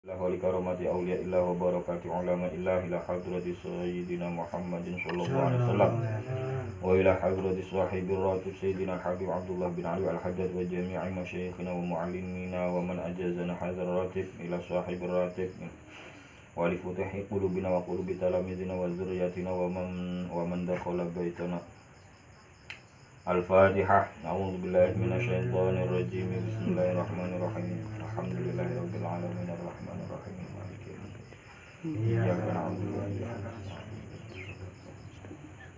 Karamati awliya illah wa barakati ulama illah ila hadrati sayyidina Muhammadin sallallahu alaihi wasallam wa ila hadrati sahibi ratib sayyidina Habib Abdullah bin Ali al-Haddad wa jami'i masyayikhina wa muallimina wa man ajazana hadzal ratib ila sahibi ratib wa li futihi qulubina wa qulubi talamizina wa dzurriyyatina wa man dakhala baitana. Al-Fatihah. A'udzu billahi minasyaitonir rajim. Bismillahirrahmanirrahim. Alhamdulillahirabbil alamin arrahmanir rahim maliki yaumiddin. Iyyaka na'budu wa iyyaka nasta'in.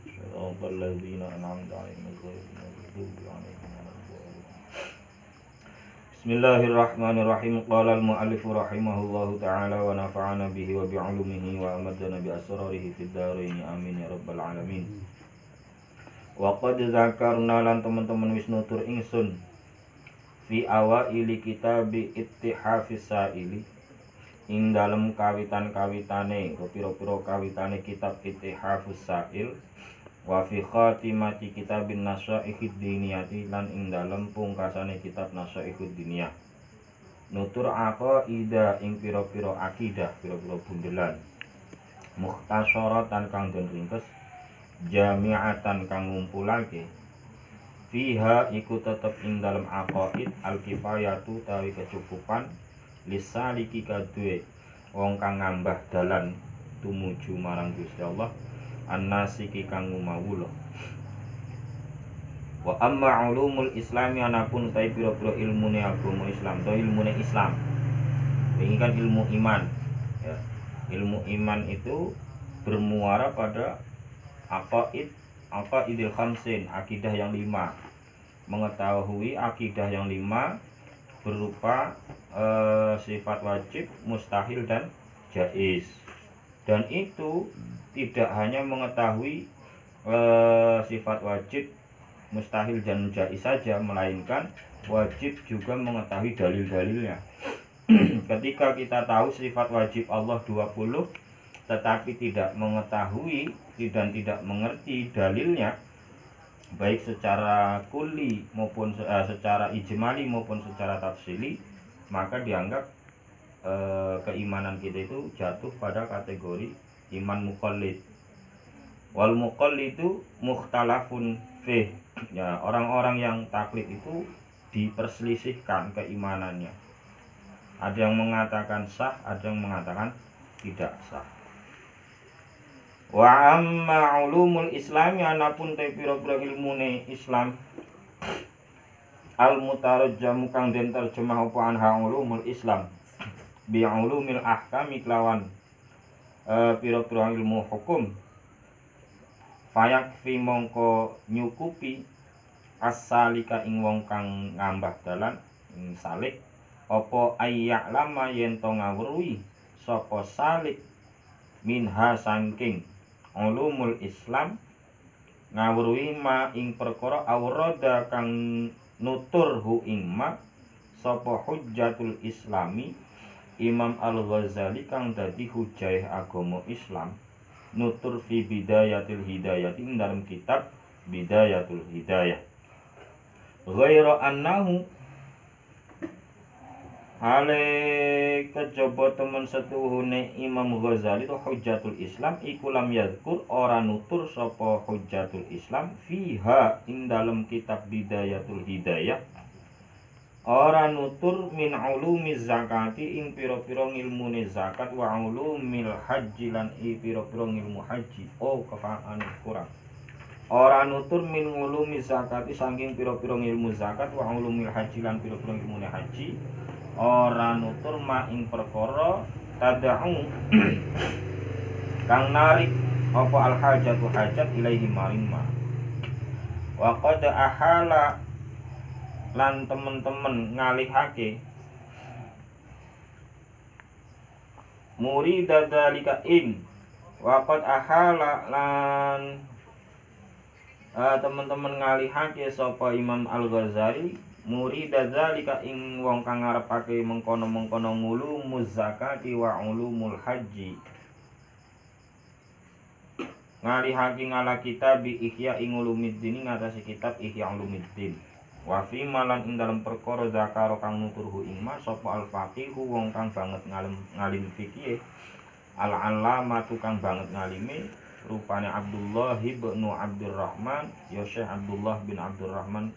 Shiratal ladzina an'amta 'alaihim ghairil maghdubi 'alaihim waladdallin. Bismillahirrahmanirrahim. Qala al-mu'allif rahimahullahu ta'ala wa nafa'ana bihi wa bi'ulumihi wa amadana bi asrarihi fid dharain amin ya rabbal alamin. Wa qad zakarna lan teman-teman wis nutur ingsun fi awaili kitabi ittihafis saili ing dalem kawitan-kawitane pira-pira kawitane kitab ittihafus sail wa fi khatimati kitabin nasaihid diniyati lan ing dalem pungkasane kitab nasaihud diniyah nutur aqaida ing pira-pira akidah pira-pira bundelan mukhtasaratan kang den ringkes jami'atan kang ngumpulake fiha iku tetep ing dalem aqaid al-kifayatu tawi kecukupan lisaliki kadue wong kang ngambah dalan tumuju marang Gusti Allah annasiki kang ngumawula. Wa amma ulumul islami anapun utawi pira-pira ilmune agama Islam atau ilmune Islam ini kan ilmu iman ya. Ilmu iman itu bermuara pada aqaidil khamsin, akidah yang 5. Mengetahui akidah yang 5 berupa sifat wajib, mustahil dan jaiz. Dan itu tidak hanya mengetahui sifat wajib, mustahil dan jaiz saja, melainkan wajib juga mengetahui dalil-dalilnya. Ketika kita tahu sifat wajib Allah 20 tetapi tidak mengetahui dan tidak mengerti dalilnya baik secara kulli maupun secara ijmali maupun secara tafsili, maka dianggap keimanan kita itu jatuh pada kategori iman muqallid. Wal muqallidu mukhtalafun fih. Ya, orang-orang yang taklid itu diperselisihkan keimanannya. Ada yang mengatakan sah, ada yang mengatakan tidak sah. Wa amma ulumul islami anapun te pira-pira ilmune Islam al mutarajjam kang den terjemah apa anha ulumul Islam bi ulumil ahkami kelawan pira-pira ilmu hukum fayakfi mongko nyukupi as-salika ing wong kang ngambah dalan ing salik apa ayyak lama yen to ngawruhi sapa salik minha saking ulumul Islam ngawruhi ma ing perkara awrada kang nutur hu ing ma sapa hujjatul islami Imam Al-Ghazali kang dadi hujjah agama Islam nutur fi bidayatil hidayah ing dalam kitab bidayatul hidayah ghaira annahu hale kejaba temen setuhune Imam Ghazali itu hujjatul Islam iku lam yadkur ora nutur sapa hujjatul Islam fiha ing dalam kitab bidayatul hidayah ora nutur min ulumiz zakati ing pira-pira ngilmune zakat wa ulumil haji lan pira-pira ngilmu haji kefaan kurang ora nutur min ulumi zakati saking pira-pira ngilmu zakat wa ulumil haji lan pira-pira ngilmune haji ora nutur ma ing perkara tad'u kang narik apa al hajatu hajat ilaihi maring ma wa qad ahala lan temen-temen ngalihake murida dzalika ing wa qad ahala lan temen-temen ngalihake sapa Imam Al-Ghazali murida dzalika ing wong kang ngarepake mengkono-mengkono ngulumuz zakati wa ulumul haji ngalihake ngala kitab Ihya Ulumuddin ngatasi kitab Ihya Ulumuddin Wa fi malan ing dalem perkara zakaro kang nuturhu ing ma sapa al faqihu wong kang banget ngalim fikih al-allamah tukang banget ngalime rupane Abdullah bin Abdurrahman ya Syekh Abdullah bin Abdurrahman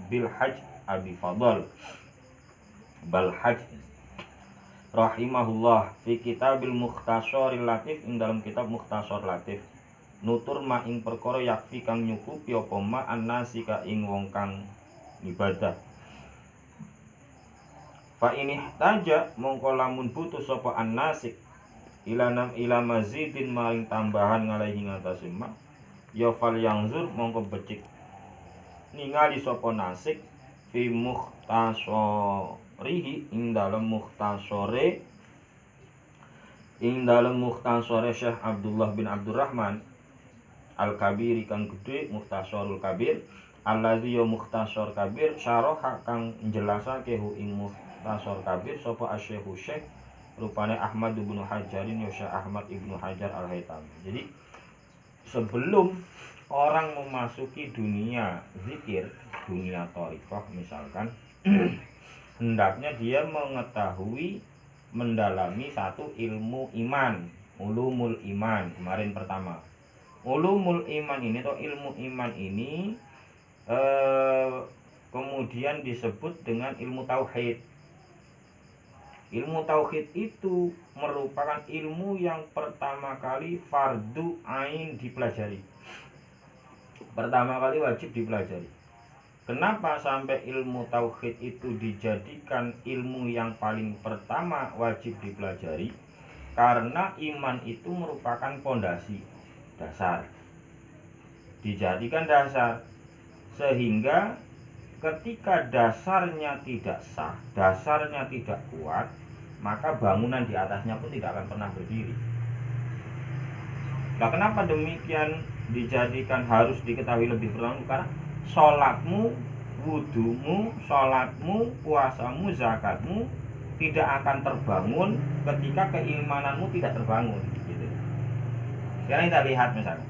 bil Hajj Abi Fadl bal Hajj rahimahullah fi kitabil Mukhtasaril Latif ing dalam kitab Mukhtasar Latif nutur ma ing perkara yakfi kang nyukupi apa ma annasika ing wong kang ibadah. Fa ini taja mongko lamun butuh sapa annasik ila mazidin maring tambahan ngalahi ngatasi ma ya fal yangzur mongko becik ningali sapa nasik fi mukhtasarihi ing dalam mukhtasare Syekh Abdullah bin Abdurrahman Al-Kabir kang gede Mukhtasarul Kabir allazi ya Mukhtasar Kabir syaraha kang njelasake hu ing Mukhtasar Kabir sapa asy-Syekh rupane Ahmad bin Hajarin ya Syekh Ahmad ibnu Hajar Al-Haytami. Jadi sebelum orang memasuki dunia zikir, dunia thariqah misalkan hendaknya dia mengetahui mendalami satu ilmu iman, ulumul iman. Kemarin pertama ulumul iman ini atau ilmu iman ini kemudian disebut dengan ilmu tauhid. Ilmu tauhid itu merupakan ilmu yang pertama kali fardu ain dipelajari. Pertama kali wajib dipelajari. Kenapa sampai ilmu tauhid itu dijadikan ilmu yang paling pertama wajib dipelajari? Karena iman itu merupakan pondasi, dasar. Dijadikan dasar. Sehingga ketika dasarnya tidak sah, dasarnya tidak kuat, maka bangunan di atasnya pun tidak akan pernah berdiri. Nah, kenapa demikian dijadikan harus diketahui lebih pertama? Karena sholatmu, wudumu, sholatmu, puasamu, zakatmu tidak akan terbangun ketika keimananmu tidak terbangun. Gitu. Sekarang kita lihat misalnya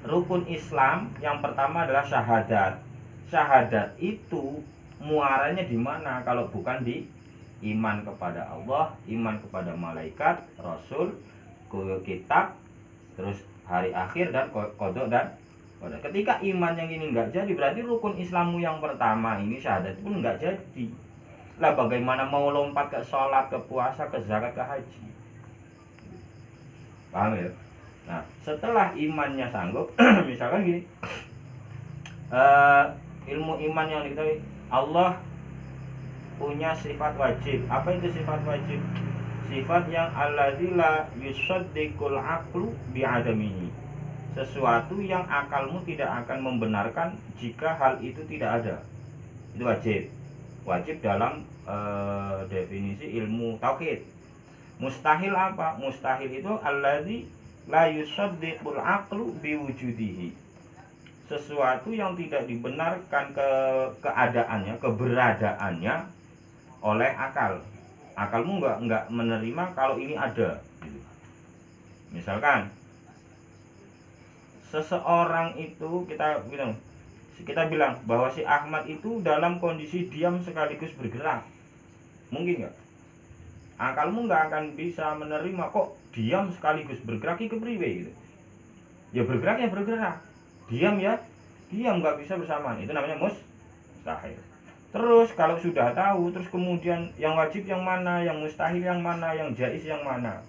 rukun Islam yang pertama adalah syahadat. Syahadat itu muaranya di mana kalau bukan di iman kepada Allah, iman kepada malaikat, rasul, kitab, terus hari akhir dan qada dan qadar. Ketika iman yang ini enggak jadi, berarti rukun Islammu yang pertama ini syahadat pun enggak jadi. Lah bagaimana mau lompat ke sholat, ke puasa, ke zakat, ke haji? Paham ya? Nah, setelah imannya sanggup, misalkan gini, ilmu iman yang diketahui Allah punya sifat wajib. Apa itu sifat wajib? Sifat yang alladzi la yusaddiqul aqlu bi'adamihi. Sesuatu yang akalmu tidak akan membenarkan jika hal itu tidak ada. Itu wajib. Wajib dalam definisi ilmu tauhid. Mustahil apa? Mustahil itu alladzi la yusaddiqul aqlu biwujudihi. Sesuatu yang tidak dibenarkan keadaannya, keberadaannya oleh akal. Akalmu enggak menerima kalau ini ada. Misalkan seseorang itu kita bilang bahwa si Ahmad itu dalam kondisi diam sekaligus bergerak. Mungkin enggak? Akalmu enggak akan bisa menerima kok diam sekaligus bergerak iki kepriwe gitu. Ya bergerak ya bergerak. Diam ya diam, enggak bisa bersamaan. Itu namanya mustahil. Terus kalau sudah tahu, terus kemudian yang wajib yang mana, yang mustahil yang mana, yang jaiz yang mana?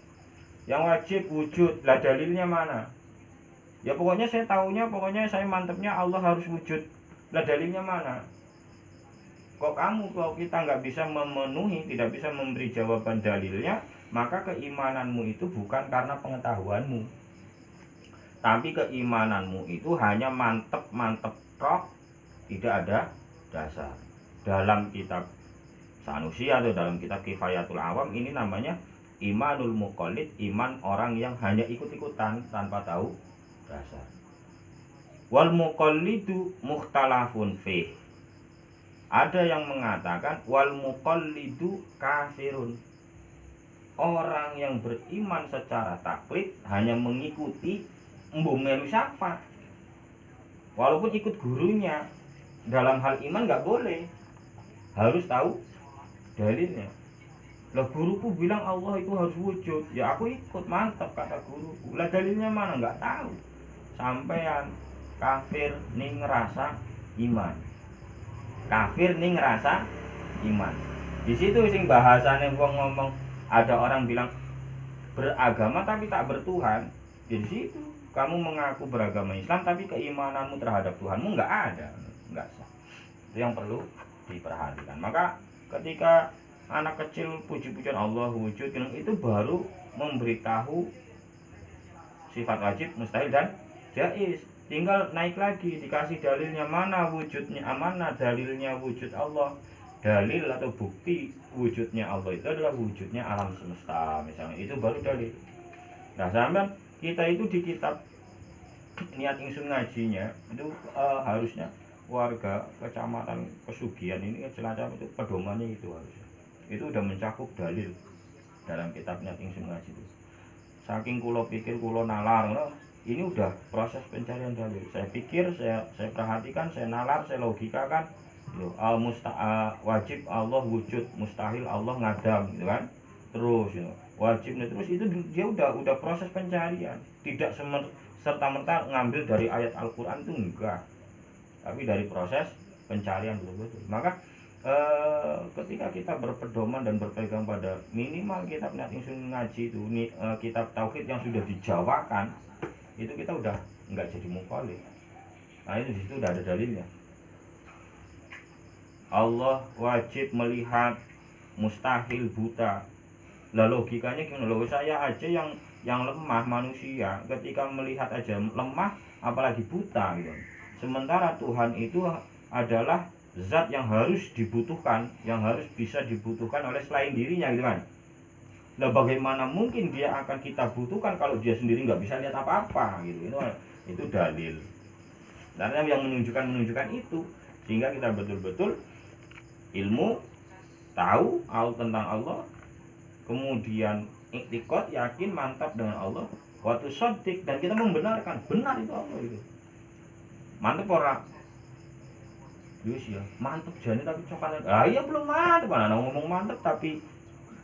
Yang wajib wujud, lah dalilnya mana? Ya pokoknya saya tahunya, pokoknya saya mantepnya Allah harus wujud. Lah dalilnya mana? Kok kamu, kalau kita nggak bisa memenuhi, tidak bisa memberi jawaban dalilnya, maka keimananmu itu bukan karena pengetahuanmu, tapi keimananmu itu hanya mantep tok, tidak ada dasar. Dalam kitab Sanusi atau dalam kitab Kifayatul Awam ini namanya imanul muqallid, iman orang yang hanya ikut-ikutan tanpa tahu dasar. Wal muqallidu mukhtalafun fih. Ada yang mengatakan wal muqallidu kafirun. Orang yang beriman secara taklid hanya mengikuti melu siapa, walaupun ikut gurunya, dalam hal iman nggak boleh, harus tahu dalilnya. Lah guruku bilang Allah itu harus wujud, ya aku ikut, mantap kata guruku. Lah dalilnya mana, nggak tahu. Sampean kafir ning ngerasa iman, kafir ning ngerasa iman. Di situ sing bahasane wong ngomong, ada orang bilang beragama tapi tak bertuhan. Di situ kamu mengaku beragama Islam tapi keimananmu terhadap Tuhanmu nggak ada, nggak sah. Itu yang perlu diperhatikan. Maka ketika anak kecil puji-pujian Allah wujud, itu baru memberitahu sifat wajib, mustahil dan jaiz. Tinggal naik lagi, dikasih dalilnya, mana wujudnya, mana dalilnya wujud Allah. Dalil atau bukti wujudnya Allah itu adalah wujudnya alam semesta misalnya, itu baru dalil. Nah sampai kita itu di kitab niat ingsun ngajinya itu harusnya warga kecamatan Pesugihan ini Cilacap itu pedomannya itu harusnya itu udah mencakup dalil dalam kitab niat ingsun ngaji itu. Saking kulo pikir kulo nalar, ini udah proses pencarian dalil. Saya pikir, saya perhatikan, saya nalar, saya logikakan. Wajib Allah wujud, mustahil Allah ngadam, gitu kan? Terus, wajib, terus itu dia udah proses pencarian. Tidak serta-merta ngambil dari ayat Al-Quran itu enggak, tapi dari proses pencarian betul-betul. Maka ketika kita berpedoman dan berpegang pada minimal kitab niat ingsun ngaji itu, kitab tauhid yang sudah dijawakan, itu kita udah nggak jadi mukhalif. Nah itu disitu udah ada dalilnya. Allah wajib melihat, mustahil buta. Lah logikanya gimana? Loh saya aja yang lemah manusia, ketika melihat aja lemah, apalagi buta gitu. Sementara Tuhan itu adalah zat yang harus dibutuhkan, yang harus bisa dibutuhkan oleh selain dirinya gitu kan. Nah bagaimana mungkin dia akan kita butuhkan kalau dia sendiri nggak bisa lihat apa-apa gitu. Itu dalil. Karena yang menunjukkan itu, sehingga kita betul-betul ilmu, tahu tentang Allah, kemudian iktikad, yakin, mantap dengan Allah, waktu sodik, dan kita membenarkan benar itu Allah itu. Mantap orang Yus ya, mantep jane tapi cokan. Ah iya belum mantep, mana ngomong mantep tapi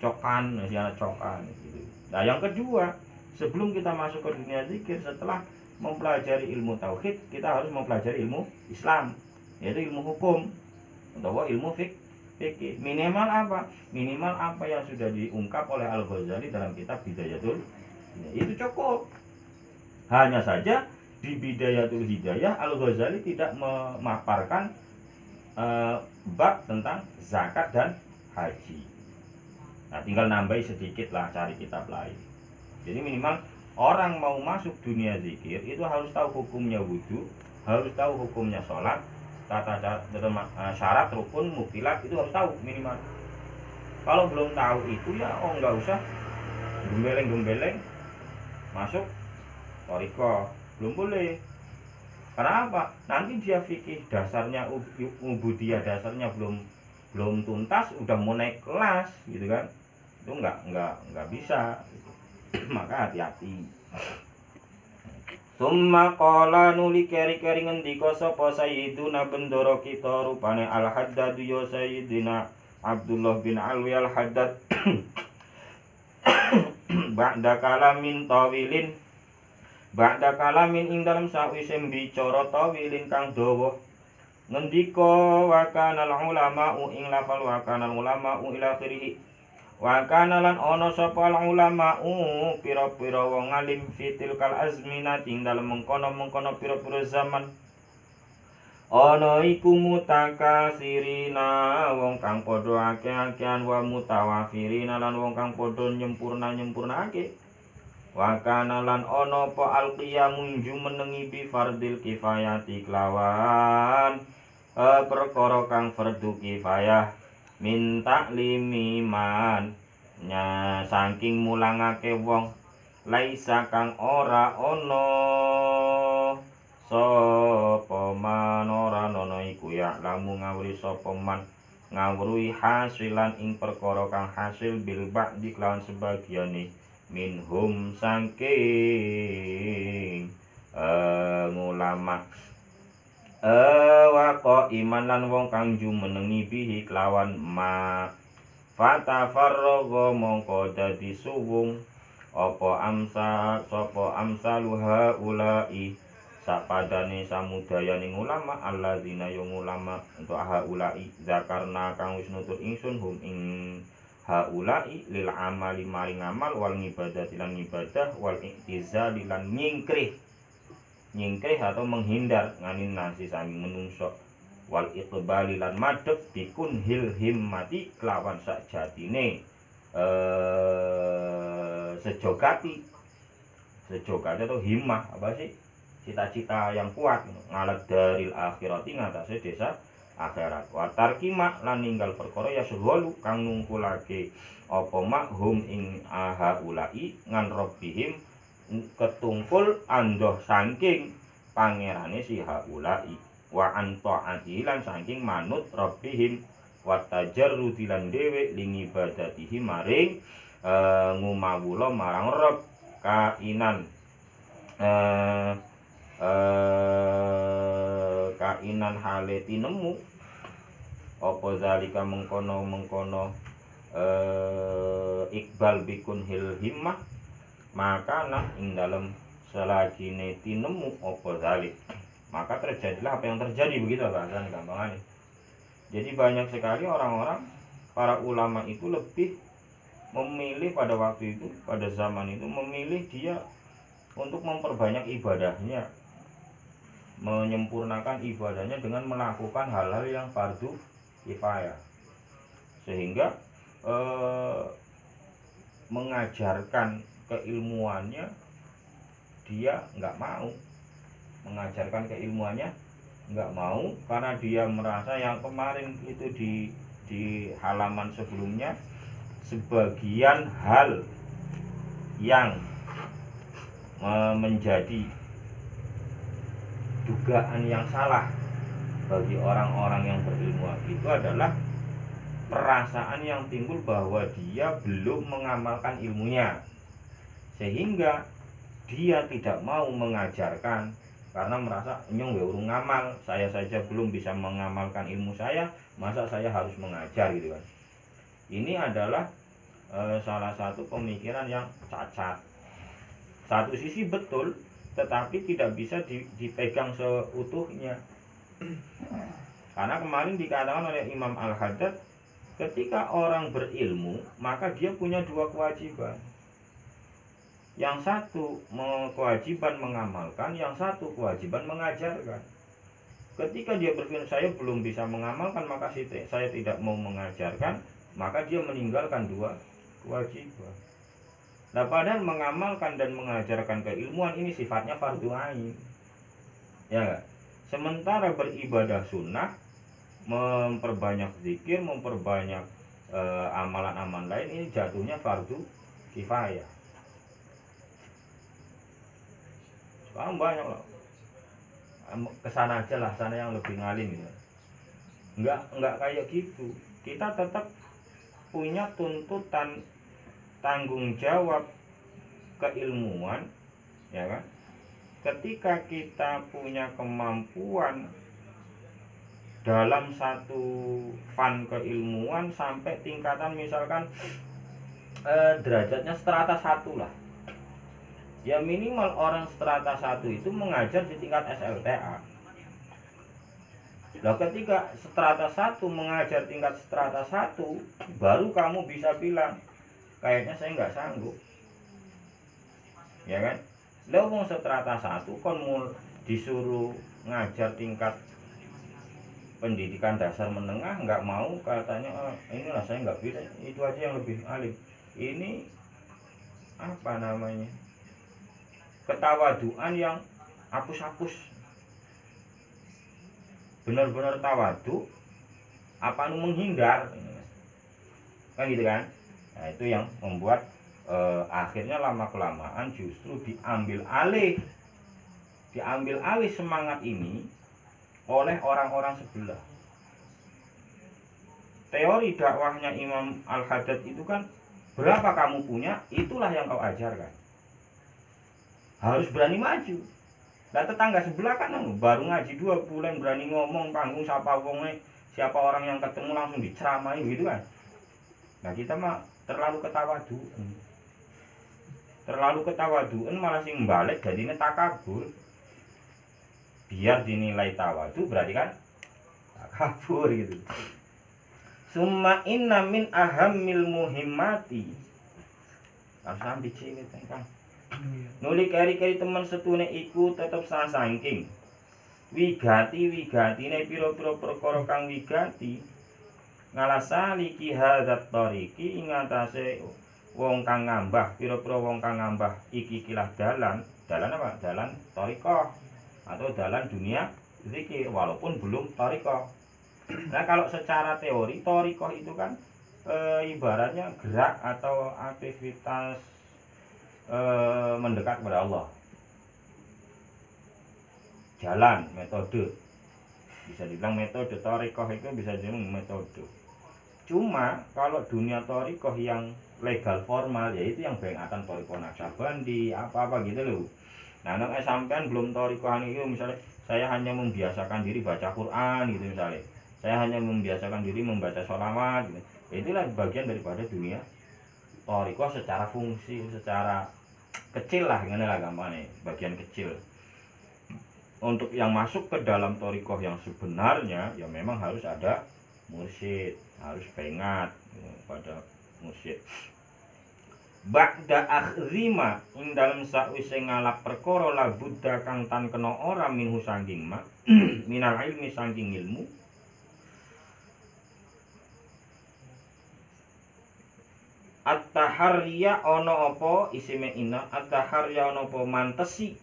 cokan, masih anak cokan gitu. Nah, yang kedua, sebelum kita masuk ke dunia zikir, setelah mempelajari ilmu tauhid, kita harus mempelajari ilmu Islam, yaitu ilmu hukum atau ilmu fikih. Minimal apa? Minimal apa yang sudah diungkap oleh Al-Ghazali dalam kitab Bidayatul Hidayah. Itu cukup. Hanya saja di Bidayatul Hidayah Al-Ghazali tidak memaparkan bab tentang zakat dan haji. Nah tinggal nambahi sedikit lah, cari kitab lain. Jadi minimal orang mau masuk dunia zikir itu harus tahu hukumnya wudhu, harus tahu hukumnya sholat, tata syarat, rukun, mubtilat, itu harus tahu minimal. Kalau belum tahu itu ya nggak usah gembeleng-gembeleng masuk thariqah, belum boleh. Karena apa? Nanti dia fikih dasarnya, ubudiyah dasarnya belum tuntas, udah mau naik kelas gitu kan, itu nggak bisa gitu. Maka hati-hati. Summa qala nuli keri-keri ngendika sapa Sayyiduna bendoro kita rupane Al-Haddad ya Sayyidina Abdullah bin Alwi Al-Haddad ba'da kalamin tawilin, ba'da kalamin ing dalam sawise bicara tawilin kang dawa, ngendika wa kanal ulama'u ing lafal wa kanal ulama'u ila akhirih. Wa kana lan ana sapa ulama'u pira-pira wong alim fitil kal azminah ing dalem mengkono-mengkono pira-pira zaman. Ana iku mutakasirina wong kang padha akeh-akehan, wa mutawafirina lan wong kang padha nyempurna-nyempurnake. Wa kana lan ana apa alqiyamu jumenengi bi fardil kifayati kelawan perkara kang fardu kifayah, min taklimi man nya saking mulangake wong, laisa kang ora ana sapa man ora ana iku ya lamu ngawuri sapa man ngawruhi hasilan ing perkara kang hasil bil ba'di kelawan sebagiane minhum saking ulama. Wa iman lan wong kang jumenengi bihi kelawan ma fatafarraga mongko dadi suwung apa amsa luha ulai sapadane samudayaning ulama alladzina yung ulama untuk haulai zakarna kang wis nutur ingsun hum ing haulai lil amali maring amal wal ngibadati lan ngibadah wal iktizali lan nyingkrih atau menghindar nganin nasi sanging menungso wal iqbali lan madhep bikun hil himmati kelawan sakjatine sejogati atau himmah apa sih cita-cita yang kuat ngalat daril akhirati ngatasé desa akhirat wa tarkima lan ninggal perkara ya segolu kang nungkulake apa makhum ing ahaulai ngan rabbihim ketungkul andoh saking pangerane si haulai wa antaati lan saking manut rabbihim wa tajarrudi lan dhewe lingibadatihi maring ngumawula marang Rabb kainan kainan hale tinemu apa zalika mengkono iqbal bikun hil himmah maka ing dalam selagine tinemu apa zalik maka terjadilah apa yang terjadi, begitu bahasan gampangannya. Jadi banyak sekali orang-orang para ulama itu lebih memilih pada waktu itu, pada zaman itu memilih dia untuk memperbanyak ibadahnya, menyempurnakan ibadahnya dengan melakukan hal-hal yang fardu kifayah, sehingga mengajarkan keilmuannya dia nggak mau, karena dia merasa yang kemarin itu di halaman sebelumnya sebagian hal yang menjadi dugaan yang salah bagi orang-orang yang berilmu itu adalah perasaan yang timbul bahwa dia belum mengamalkan ilmunya, sehingga dia tidak mau mengajarkan karena merasa nyong urung ngamal, saya saja belum bisa mengamalkan ilmu saya, masa saya harus mengajar gitu kan. Ini adalah salah satu pemikiran yang cacat. Satu sisi betul, tetapi tidak bisa dipegang seutuhnya. Karena kemarin dikatakan oleh Imam Al-Haddad, ketika orang berilmu maka dia punya dua kewajiban. Yang satu kewajiban mengamalkan, yang satu kewajiban mengajarkan. Ketika dia berpikir saya belum bisa mengamalkan maka saya tidak mau mengajarkan, maka dia meninggalkan dua kewajiban. Nah, padahal mengamalkan dan mengajarkan keilmuan ini sifatnya fardu ain. Ya enggak? Sementara beribadah sunnah, memperbanyak zikir, memperbanyak amalan-amalan lain, ini jatuhnya fardu kifayah. Sekarang banyak loh, kesana aja lah, sana yang lebih ngalim ya. Enggak kayak gitu. Kita tetap punya tuntutan tanggung jawab keilmuan, ya kan? Ketika kita punya kemampuan dalam satu fan keilmuan sampai tingkatan misalkan derajatnya strata 1 lah, ya minimal orang strata 1 itu mengajar di tingkat SLTA. Nah, ketika strata 1 mengajar tingkat strata 1, baru kamu bisa bilang kayaknya saya nggak sanggup, ya kan? Lah wong strata 1 kon disuruh ngajar tingkat pendidikan dasar menengah nggak mau, katanya inilah saya nggak bisa, itu aja yang lebih alim. Ini apa namanya, ketawaduan yang hapus-hapus. Benar-benar tawadu apa menghindar kan gitu kan. Nah, itu yang membuat akhirnya lama kelamaan justru diambil alih semangat ini oleh orang-orang sebelah. Teori dakwahnya Imam Al-Haddad itu kan, berapa kamu punya, itulah yang kau ajarkan. Harus berani maju. Lah tetangga sebelah kan baru ngaji 2 bulan berani ngomong panggung siapa wonge, siapa orang yang ketemu langsung diceramai gitu kan. Nah kita mah terlalu ketawaduan. Terlalu ketawaduan malah sing balik jadinya takabur. Biar dinilai tawadu berarti kan takabur gitu. Summa inna min ahammil muhimmati. Harus ambil cilik kan. Nuli kari-kari teman setune iku tetep sasangking wigatine pira-pira perkara kang wigati ngalasali hadzat tariki ing atase wong kang ngambah pira-pira wong kang ngambah iki kilah dalan apa? Dalan thariqah atau dalan dunia zikir walaupun belum thariqah. Nah, kalau secara teori thariqah itu kan ibaratnya gerak atau aktivitas mendekat kepada Allah. Jalan, metode. Bisa dibilang metode thariqah itu bisa dibilang metode. Cuma kalau dunia thariqah yang legal formal yaitu yang bengatan thariqah Naqsabandi apa-apa gitu loh. Nah, nek sampean belum thariqahan itu misalnya saya hanya membiasakan diri baca Quran gitu misalnya. Saya hanya membiasakan diri membaca sholawat gitu. Itulah bagian daripada dunia thariqah secara fungsi, secara kecil lah, ngene lah gampangnya, bagian kecil. Untuk yang masuk ke dalam thariqah yang sebenarnya ya memang harus ada mursyid, harus pengat pada mursyid. Ba'da akhrima ing dalem sakwise ngalap perkara la buddha kang tan kena ora minhu saking ma minal ilmi saking ilmu at-taharriya ana apa isime ina at-taharriya ana apa mantesi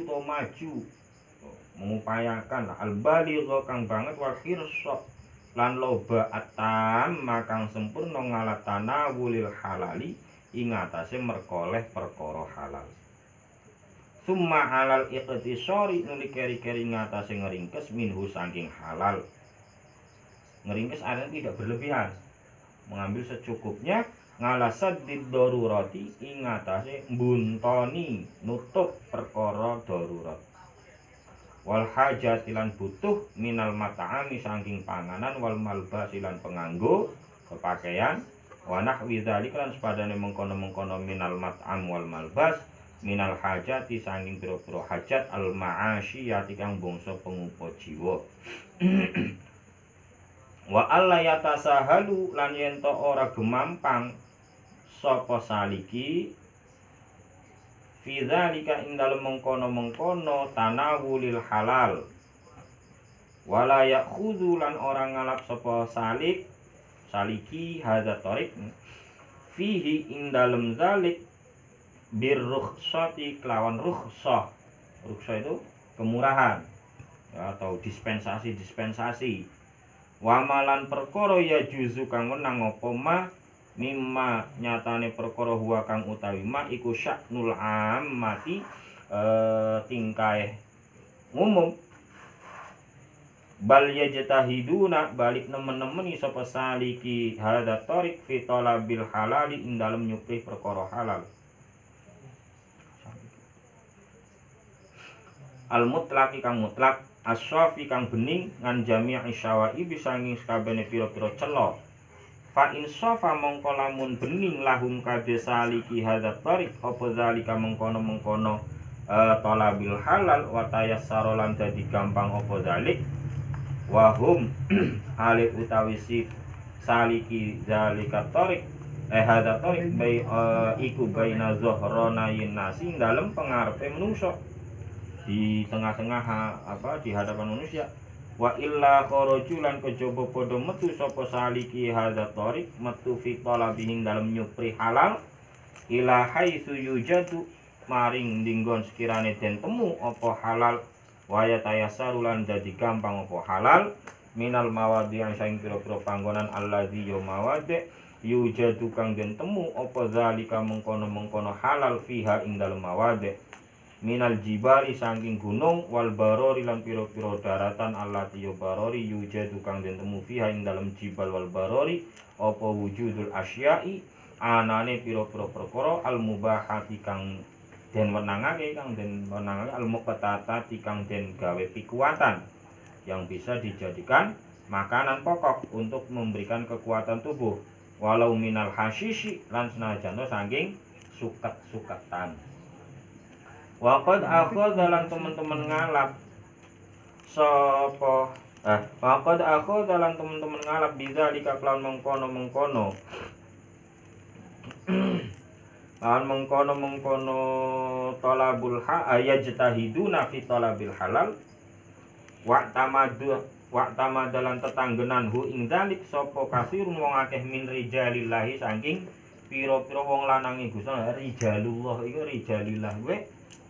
utawa maju mengupayakan al-baligha kang banget wal hirsa lan loba atam makang sempurna ngalatana wulil halali ing atase merkoleh perkara halal. Summa halal iqtisari nuli keri-keri ngatase ngeringkes minhu saking halal. Ngeringkes artinya tidak berlebihan. Mengambil secukupnya ngalasad didorurati ing atase mbuntoni nutup perkara darurat. Wal hajat lan butuh minal mat'ami saking panganan wal malbas lan penganggo kepakaian wa nahwi dzalika lan sepadane mengkono-mengkono minal mat'am wal malbas minal hajati saking pira-pira hajat al ma'asyiyati kang bangsa pengupa jiwa. Wa alla yatasahalu lan yen to ora gemampang sapa saliki fi dzalika ing dalem mengkono-mengkono tanawulil halal wala ya'khudhu lan orang ngalap sapa saliki hadza tariq fihi ing dalem zalik birrukhsati kelawan rukhsah itu kemurahan ya, atau dispensasi wamalan perkara ya juzu kang wenang apa ma mimma nyatane perkara huwa kang utawi ma iku sya'nul ammati tingkae umum bal yajtahiduna balik nemen-nemen sapa saliki hadza tariq fi talabil halali ing dalem nyuplih perkara halal al mutlaqi kang mutlak asyafi kang bening ngan jami'i syawai bisa nging sakabehane pira-pira cela. Fa insafa mongko lamun bening lahum kadhe saliki hadzat tariq apa zalika mengkono-mengkono talabil halal wa tayassara lan dadi gampang apa zalik wa hum alif utawi si saliki zalika tariq hadzat tariq iku baina zuhranayin nasi dalem pengarepe manungsa di tengah-tengah di hadapan manusia. Wa illa kharaju lan kejaba padha metu sapa saliki hadzat tariq metu fi talabihin dalem nyupri halal ila haitsu yujadu maring dinggon sekirane den temu apa halal wa yatayassaru lan dadi gampang apa halal minal mawadhi yang saing pira-pira panggonan allazi ya mawadhi yujadu kang den temu apa zalika mengkono-mengkono halal fiha ing dalem mawadhi minal jibari saking gunung wal barori lan pira-pira daratan allati barori yujadu kang den temu fiha ing dalem jibal wal barori apa wujudul asyai anane pira-pira perkara al mubahati kang den wenangake kang den wenangake al-muqtatati kang den gawe pikuatan yang bisa dijadikan makanan pokok untuk memberikan kekuatan tubuh, walau minal hasyishi lan senajan saking suket-suketan. Waqad akhadha dalam teman-teman ngalap sapa waqad akhadha dalam teman-teman ngalap bidzalika kelawan mengkono-mengkono lawan mengkono-mengkono talabul yajtahiduna fi talabil halal wa tamadalan tetanggenan hu ing dalik sapa kasirun wong akeh min rijalillahi saking pira-pira wong lanange Gusti rijalullah iku rijalillah kuwi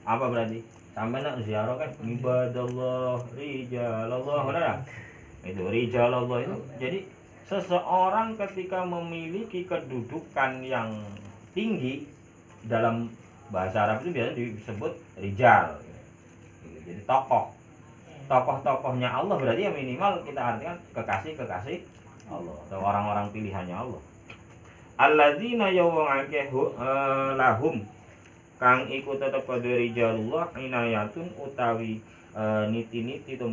apa berarti sampai nak ziarah kan ibadallah rijalallah ora itu rijalallah itu jadi seseorang ketika memiliki kedudukan yang tinggi dalam bahasa Arab itu biasanya disebut rijal jadi tokoh-tokohnya Allah berarti ya minimal kita artikan kekasih Allah atau orang-orang pilihannya Allah. Alladzina yawang akeh lahum kang iku tetep pada rijalullah inayatun utawi niti-niti itu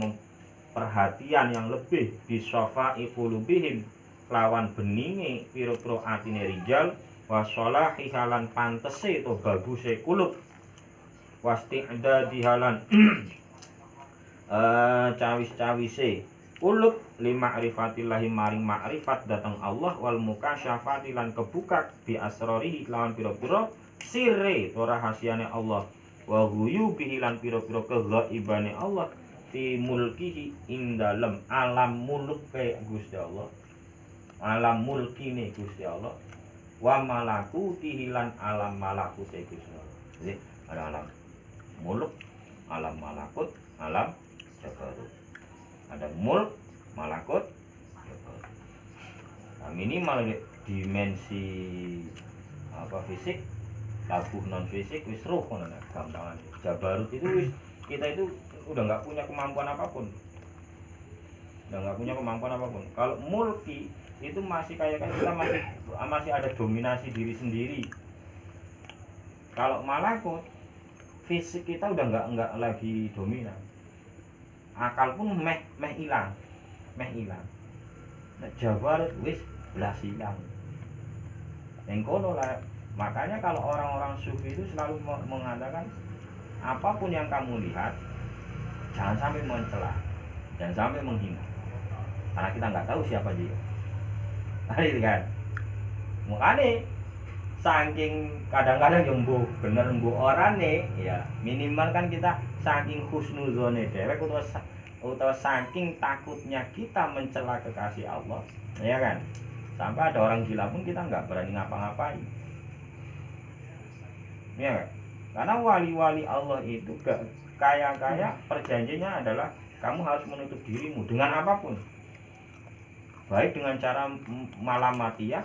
perhatian yang lebih bisofa iqulubihim lawan beninge pira-pira atine rijal wasolahi halan pantese itu baguse kulub wasti'dadi halan cawis-cawise kulub lima arifatillahi maring ma'rifat datang Allah wal mukasyafati lan kebuka bi asrorihi lawan pira-pira sirre to rahasiane Allah wa ghuyubihi lan pira-pira keghaibane Allah fi mulkihi ing dalem alam mulke Gusti Allah alam mulkine Gusti Allah wa malakutihi lan alam malakute Gusti Allah. Jadi ada alam mulk, alam malakut, alam jabarut. Ada mulk, malakut, jabarut. Nah, minimal dimensi fisik tabuh non fisik wis roh ngono gampangan. Jabarut itu wis kita itu udah nggak punya kemampuan apapun. Kalau mulki itu masih kayak kita masih ada dominasi diri sendiri. Kalau malakut fisik kita udah nggak lagi dominan. Akal pun meh hilang. Nah, jabarut wis belas hilang. Engkono lah. Makanya kalau orang-orang sufi itu selalu mengatakan apapun yang kamu lihat jangan sampai mencela, jangan sampai menghina, karena kita nggak tahu siapa dia. Itu kan, makanya saking kadang-kadang yang bener orang nih, ya minimal kan kita saking husnuzone dewek utawa saking takutnya kita mencela kekasih Allah, ya kan, sampai ada orang gila pun kita nggak berani ngapa-ngapain. Ya kan? Karena wali-wali Allah itu kaya perjanjiannya adalah kamu harus menutup dirimu dengan apapun, baik dengan cara malamatiyah,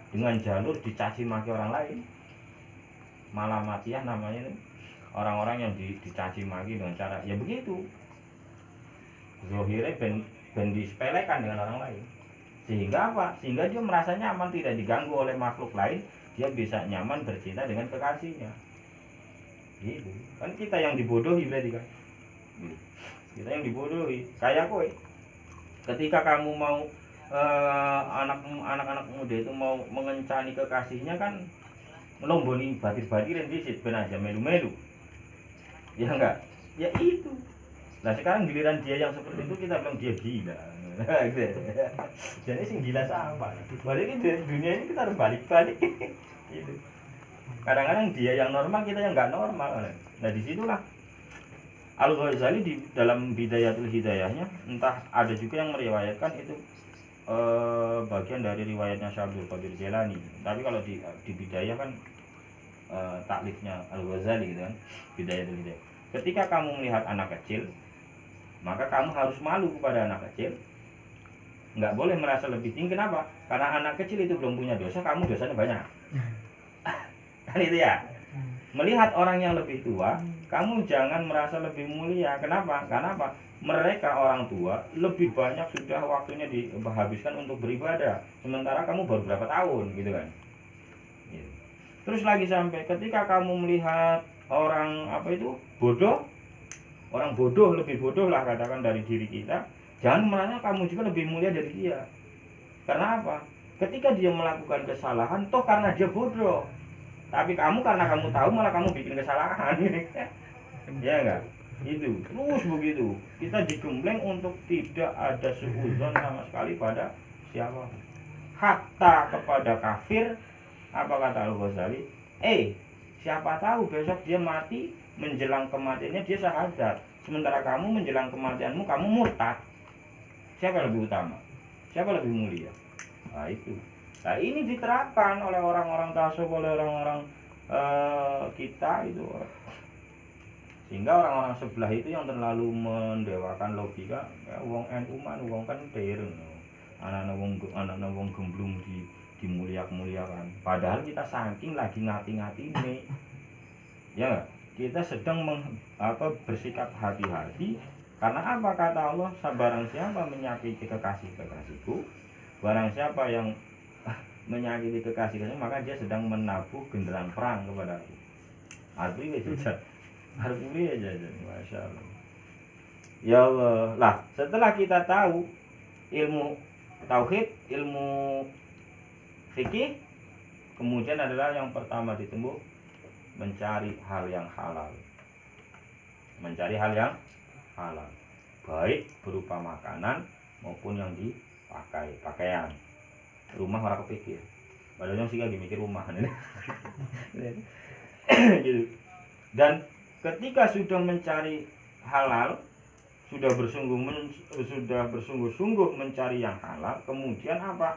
dengan jalur dicaci maki orang lain. Malamatiyah namanya itu orang-orang yang dicaci maki dengan cara ya begitu, zohirnya ben disepelekan dengan orang lain, sehingga apa? Sehingga dia merasa nyaman, tidak diganggu oleh makhluk lain. Dia bisa nyaman bercinta dengan kekasihnya. Gitu. Kan kita yang dibodohi berarti kan. Kita yang dibodohi. Kayak kowe. Ketika kamu mau anak-anak muda itu mau mengencani kekasihnya kan melomboni batir-batiran disit ben aja melu-melu. Ya enggak? Ya itu. Nah sekarang giliran dia yang seperti itu kita bilang dia gila. Jadi sing gila sama. Balik di dunia ini kita harus balik-balik. Gitu. Kadang-kadang dia yang normal, kita yang nggak normal. Nah disitulah Al-Ghazali di dalam Bidayatul Hidayahnya, entah ada juga yang meriwayatkan itu bagian dari riwayatnya Syekh Abdul Qadir Jailani. Tapi kalau di Bidayah kan taklifnya Al-Ghazali gitu kan, Bidayatul Hidayah. Ketika kamu melihat anak kecil, maka kamu harus malu kepada anak kecil. Nggak boleh merasa lebih tinggi. Kenapa? Karena anak kecil itu belum punya dosa, kamu dosanya banyak. Kan itu ya. Melihat orang yang lebih tua, kamu jangan merasa lebih mulia. Kenapa? Karena apa? Mereka orang tua lebih banyak sudah waktunya dihabiskan untuk beribadah, sementara kamu baru berapa tahun gitu kan. Terus lagi sampai ketika kamu melihat orang apa itu bodoh, orang bodoh lebih bodoh lah katakan dari diri kita, jangan merasa kamu juga lebih mulia dari dia. Karena apa? Ketika dia melakukan kesalahan, toh karena dia bodoh, tapi kamu karena kamu tahu malah kamu bikin kesalahan. Ya enggak? Itu terus begitu. Kita digembleng untuk tidak ada suudzon sama sekali pada siapa, hatta kepada kafir. Apa kata Al-Ghazali? Siapa tahu besok dia mati, menjelang kematiannya dia syahadat, sementara kamu menjelang kematianmu kamu murtad. Siapa lebih utama? Siapa lebih mulia? Nah itu. Nah ini diterapkan oleh orang-orang tasawuf, oleh orang-orang kita itu. Sehingga orang-orang sebelah itu yang terlalu mendewakan logika, ya wong NU man wong kan dereng. Anak-anak wong gemblung dimuliakan. Padahal kita saking lagi ngati-ngati ini. Ya, kita sedang bersikap hati-hati. Karena apa kata Allah? Barang siapa menyakiti kekasihku, barang siapa yang menyakiti kekasihnya, maka dia sedang menabuh genderang perang kepadaku. Artinya saja. Harus mulia aja, masya Allah. Ya Allah, lah setelah kita tahu ilmu tauhid, ilmu fikih, kemudian adalah yang pertama ditempuh mencari hal yang halal, mencari hal yang halal, baik berupa makanan maupun yang dipakai, pakaian. Rumah orang kepikir, padahal sih lagi mikir rumah, gitu. Dan ketika sudah mencari halal, sudah bersungguh-sungguh mencari yang halal, kemudian apa?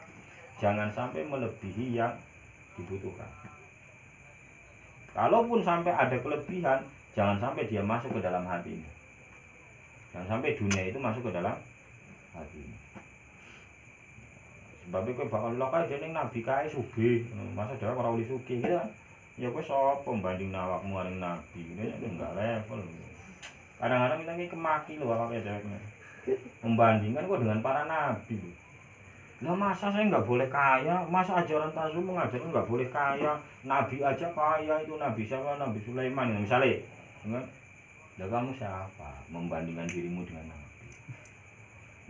Jangan sampai melebihi yang dibutuhkan. Kalaupun sampai ada kelebihan, jangan sampai dia masuk ke dalam hati ini. Jangan sampai dunia itu masuk ke dalam hati ini. Sebabnya kowe bakal Allah kae dening nabi kae sugih, masa dhewe ora oleh sugih gitu kan. Ya kowe sapa banding awakmu karo nabi, ini enggak level. Kadang-kadang kita ini kemaki loh awake dhewe. Membandingkan kok dengan para nabi. Nah masa saya nggak boleh kaya, masa ajaran tasawuf mengajarkan nggak boleh kaya, nabi aja kaya, itu nabi siapa, Nabi Sulaiman misalnya, kan? Lah kamu siapa membandingkan dirimu dengan nabi?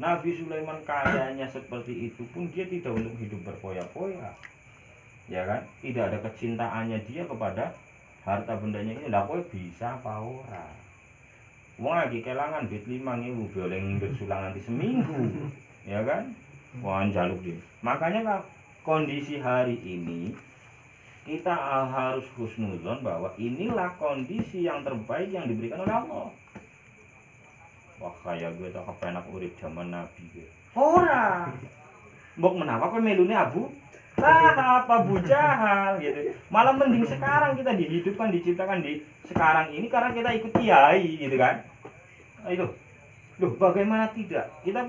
Nabi Sulaiman kayanya seperti itu pun dia tidak untuk hidup berfoya-foya, ya kan? Tidak ada kecintaannya dia kepada harta bendanya ini. Lah kowe bisa apa ora? Wong lagi kelangan duit 5.000 boleh bersulang nanti seminggu, ya kan? Wah jaluk dia. Makanya kondisi hari ini kita harus husnuzon bahwa inilah kondisi yang terbaik yang diberikan oleh Allah. Wah kayak gue tak kepenak urip zaman Nabi gue. Ora. Mbok menawa kowe melune Abu apa Abu Jahal gitu. Malah mending sekarang kita dihidupkan, diciptakan di sekarang ini karena kita ikut kiai gitu kan. Ayo. Loh bagaimana tidak? Kita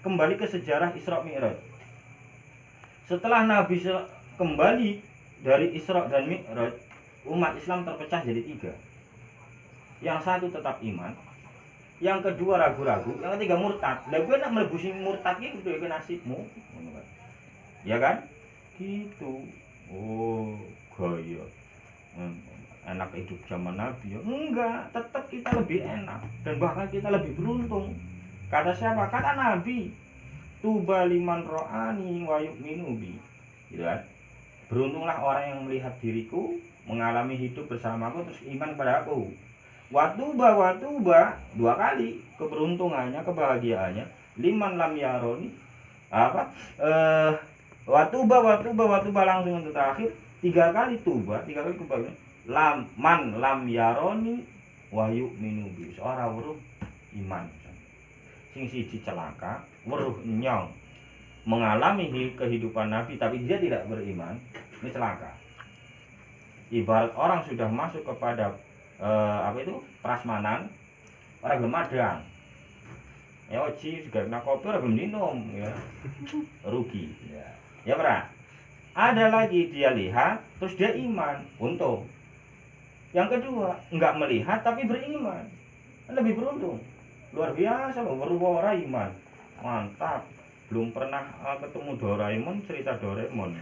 kembali ke sejarah Isra Mi'raj. Setelah Nabi kembali dari Isra dan Mi'raj, umat Islam terpecah jadi 3. Yang satu tetap iman, yang kedua ragu-ragu, yang ketiga murtad. Lah gue nak mlebu sing murtad iki kudu nasibmu. Ya kan? Gitu. Oh, gaya. Enak hidup zaman Nabi ya? Enggak, tetap kita lebih enak dan bahkan kita lebih beruntung. Kata siapa? Kata Nabi. Tuba liman ro'ani wa yu'minu bi. Gitu kan? Beruntunglah orang yang melihat diriku, mengalami hidup bersamaku terus iman pada aku. Watuba 2 kali keberuntungannya, kebahagiaannya. Liman lam yaroni apa? Watuba langsung untuk terakhir 3 kali tuba, 3 kali kebahagiaan. Lam yaroni wa yu'minu bi. Seorang weruh iman. Sing siji celaka, weruh nyong mengalami kehidupan Nabi tapi dia tidak beriman, ini celaka. Ibarat orang sudah masuk kepada prasmanan, orang gelem madang. Ya oji juga kena kopi orang gelem minum ya. Rugi ya. Ya ora. Ada lagi dia lihat terus dia iman, untung. Yang kedua, enggak melihat tapi beriman. Lebih beruntung. Luar biasa loh, berubah iman. Mantap. Belum pernah ketemu Doraemon, cerita Doraemon.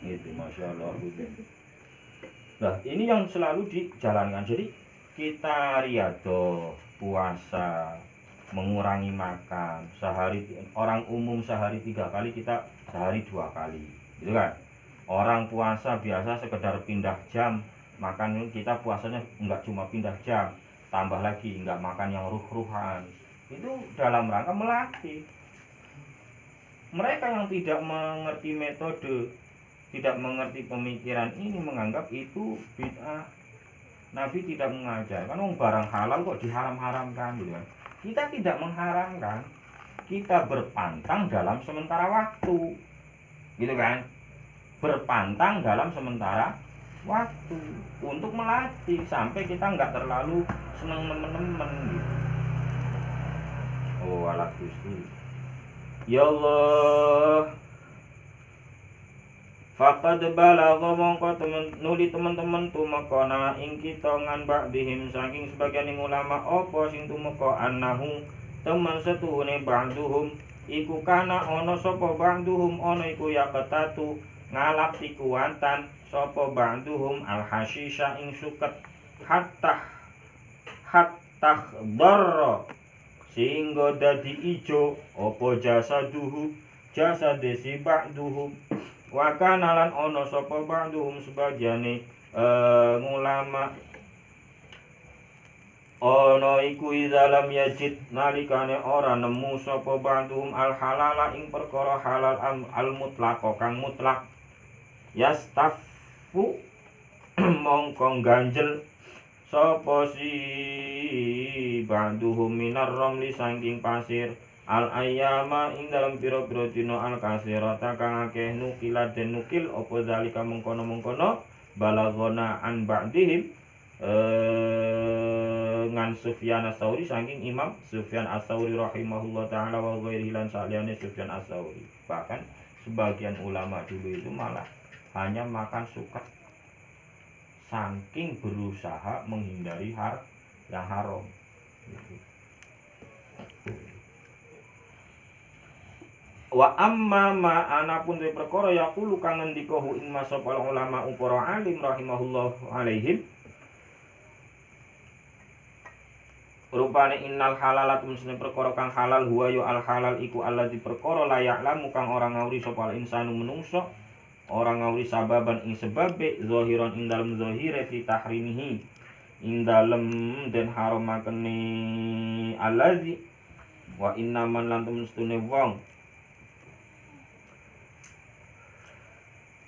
Itu Masya Allah. Nah, ini yang selalu dijalankan. Jadi kita riyadhah, puasa, mengurangi makan sehari, orang umum sehari 3 kali, kita sehari 2 kali, gitu kan. Orang puasa biasa sekedar pindah jam makan, kita puasanya enggak cuma pindah jam, tambah lagi enggak makan yang ruh-ruhan. Itu dalam rangka melatih mereka yang tidak mengerti metode, tidak mengerti pemikiran ini, menganggap itu bid'ah. Nabi tidak mengajarkan barang halal kok diharam-haramkan, gitu kan. Kita tidak mengharamkan, kita berpantang dalam sementara waktu, gitu kan. Berpantang dalam sementara waktu untuk melatih sampai kita nggak terlalu seneng nemen-nemen gitu. Oh ala Gusti. Ya Allah, faqad balagha mongko nuli teman-teman tumekana ing kita ngan ba'dihim saking sebagian ulama apa sing tumeka annahu temen setuhune ba'duhum iku kana ana sapa ba'duhum ana iku yaqtatu ngalap tikuantan sapa ba'duhum al hasisha ing suket hatta darra sehingga dadi ijo apa jasaduhu jasade si ba'duhum wa kana lan ana sapa ba'duhum sebagiane ulama ana iku izalam yajid nalikane ora nemu sapa ba'duhum al halala ing perkara halal al mutlaq kang mutlak yastafu mongko ganjel sapa si ba'duhum minar ramli saking pasir al ayyama ing dalam pira-pira dina al kasirata kang akeh nukilat den nukil apa zalika mengkono-mengkono balagona an ba'dihim ngan Sufyan Ats-Tsauri saking Imam Sufyan Ats-Tsauri rahimahullah taala wa ghairihi lan saliyane Sufyan Ats-Tsauri. Bahkan sebagian ulama dulu itu malah hanya makan suket saking berusaha menghindari yang haram gitu. Wa amma ma anapun te perkara yaqulu kang ngendika hu ing masapa ulama para alim rahimahullah alaihim rupane innal halalat musne perkara kang halal huwa ya al halal iku allazi perkara la ya'lamu kang ora ngawuri sapa insanu menungso orang ngawuri sababan ing sebabe zahiran ing dalem zahire fi tahrimihi ing dalem den haramakene allazi wa inna man lan temestune wong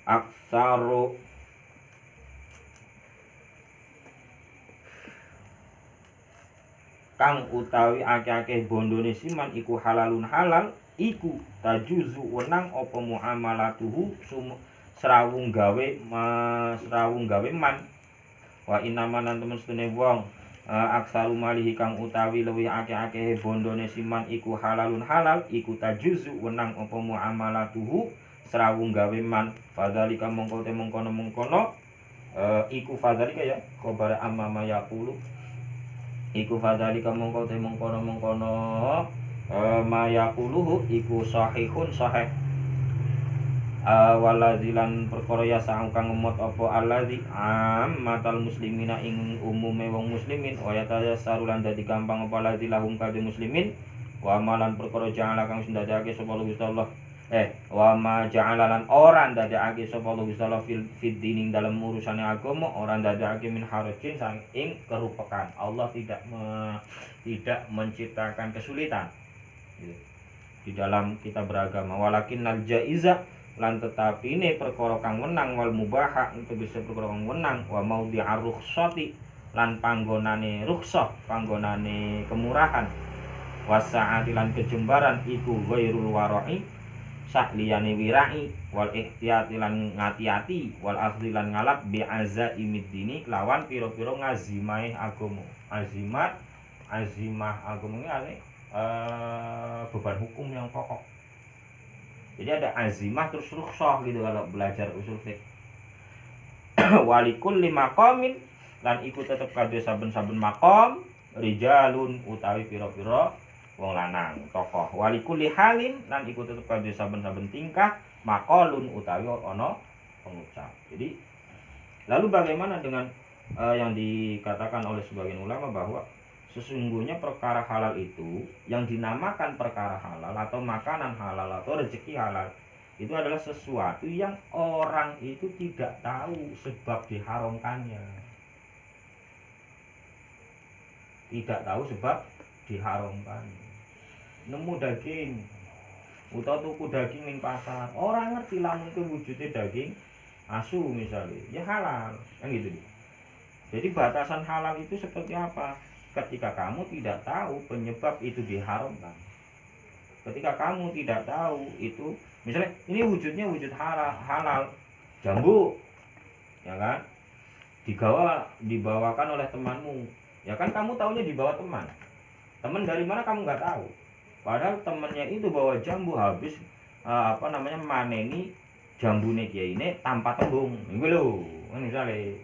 aksaru kang utawi akeh-akeh bondone siman iku halalun halal iku tajuzu wenang apa muamalatuhu serawung gawe man wa inamanan temen setune wong aksaru malihi kang utawi luwih akeh-akeh bondone siman iku halalun halal iku tajuzu wenang apa muamalatuhu serawung gawe man fadzalika mongko te mengkono iku fadzalika ya khabar amma ma yaqulu iku fadzalika mongko te mengkono ma yaquluhu iku sahihun sahih waladzilan perkara ya kang ngemot apa allazi ammatal muslimina ing umume wong muslimin wa yatasarulan dadi gampang apa ladzilahum kadhe muslimin wa amalan perkara ja'ala kang sindadake sapa Allah wa ma ja'alalan ora ndadekake sapa Allah fid dining dalam urusane agama ora ndadekake min harajin ing kerupekan. Allah tidak menciptakan kesulitan di dalam kita beragama. Walakin nal jaiza lan tetapi ini perkara kang wenang wal mubaha untuk bisa perkara kang wenang wa maudhi'ar rukhsati lan panggonane rukhsah panggonane kemurahan wasa'ati lan kejembaran iku ghairul wara'i sakliyane wirai wal ihtiyati lan ngati-ati wal akhdhi lan ngalap bi azaimid dini lawan pira-pira ngazimah agama. Azimah agama ini beban hukum yang pokok. Jadi ada azimah terus rukhsah gitu kalau belajar usul fiqh. Walikul maqamin lan iku tetep kadhe saben-saben maqam rijalun utawi pira-pira wong lanang tokoh walikuli halin lan iku tetep kadhe saben-saben tingkah maqalun utawi ana pengucap. Jadi Lalu bagaimana dengan yang dikatakan oleh sebagian ulama bahwa sesungguhnya perkara halal itu yang dinamakan perkara halal atau makanan halal atau rezeki halal itu adalah sesuatu yang orang itu tidak tahu sebab diharamkannya. Tidak tahu sebab diharamkannya. Nemu daging utawa tuku daging ning pasar, orang ngerti lamun ku wujudnya daging asu misalnya, ya halal, kan gitu. Jadi batasan halal itu seperti apa? Ketika kamu tidak tahu penyebab itu diharamkan. Ketika kamu tidak tahu itu, misalnya ini wujudnya wujud halal, jambu, ya kan? Dibawakan oleh temanmu, ya kan kamu taunya dibawa teman. Teman dari mana kamu nggak tahu. Padahal temennya itu bawa jambu habis maneni jambune kiai ini tanpa tembung. Ini loh, misalnya.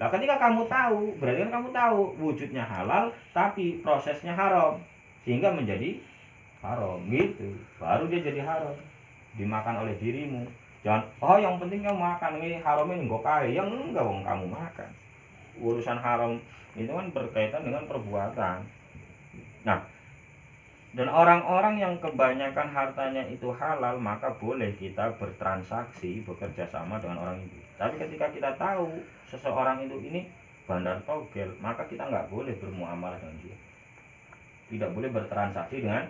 Nah, ketika kamu tahu, berarti kan kamu tahu wujudnya halal tapi prosesnya haram sehingga menjadi haram gitu. Baru dia jadi haram. Dimakan oleh dirimu. Jangan, oh yang penting kamu makan ini haramnya enggak kae, yang enggak wong kamu makan. Urusan haram itu kan berkaitan dengan perbuatan. Nah, dan orang-orang yang kebanyakan hartanya itu halal, maka boleh kita bertransaksi, bekerja sama dengan orang itu. Tapi ketika kita tahu seseorang itu ini bandar togel, maka kita nggak boleh bermuamalah dengan dia. Tidak boleh bertransaksi dengan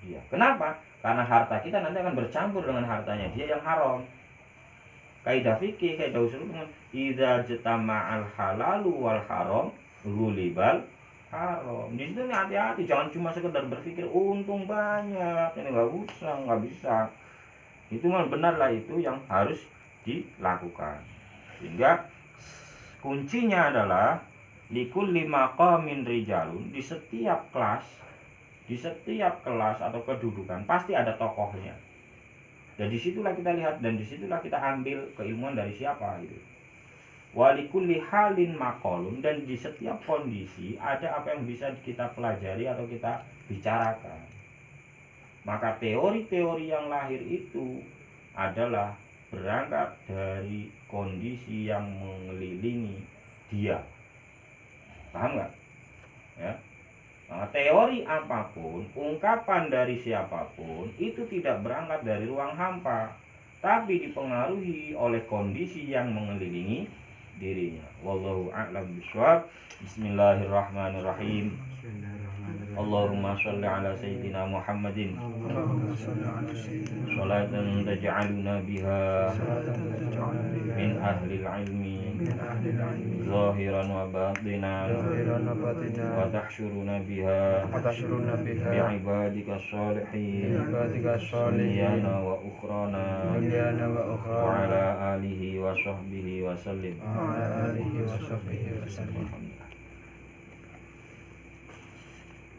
dia. Kenapa? Karena harta kita nanti akan bercampur dengan hartanya dia yang haram. Kaidah fikih, kaidah usul dengan idza jatama'al halalu wal haram ghulibal haram. Di situ nih hati-hati, jangan cuma sekedar berpikir untung banyak, ini nggak bisa. Itu mah benarlah itu yang harus dilakukan. Sehingga kuncinya adalah likulli maqamin rijalun, di setiap kelas atau kedudukan pasti ada tokohnya. Dan disitulah kita lihat dan disitulah kita ambil keilmuan dari siapa gitu. Walikulli halin maqalun, dan di setiap kondisi ada apa yang bisa kita pelajari atau kita bicarakan. Maka teori-teori yang lahir itu adalah berangkat dari kondisi yang mengelilingi dia. Paham nggak? Ya. Nah, teori apapun, ungkapan dari siapapun itu tidak berangkat dari ruang hampa, tapi dipengaruhi oleh kondisi yang mengelilingi dirinya. Wallahu a'lam bishawab. Bismillahirrahmanirrahim. Allahumma sholli ala sayyidina Muhammadin salatan taj'aluna biha min ahli ilmi zahiran wa batinan wa tahsyuruna biha bi'ibadika sholihin dunyana wa ukhrana wa ala alihi wa sahbihi wa sallim.